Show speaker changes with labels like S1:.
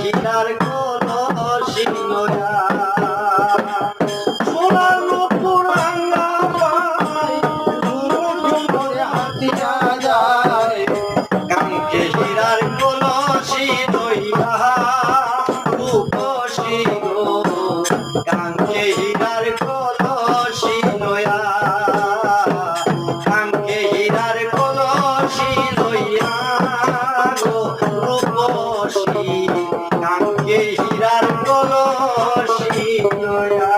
S1: হিরার কলসি নয়া সোনার নুপুর আঙ্গা পাই ঘুরে হাতিয়া যায় কাঙ্কে হীরার কলসি নয়া রূপসী গো কাঙ্কে হীরার কলসি নয়া কাঙ্কে হীরার কলসি নয়া গো রূপসী কাঙ্কে হীরার কলসি নয়া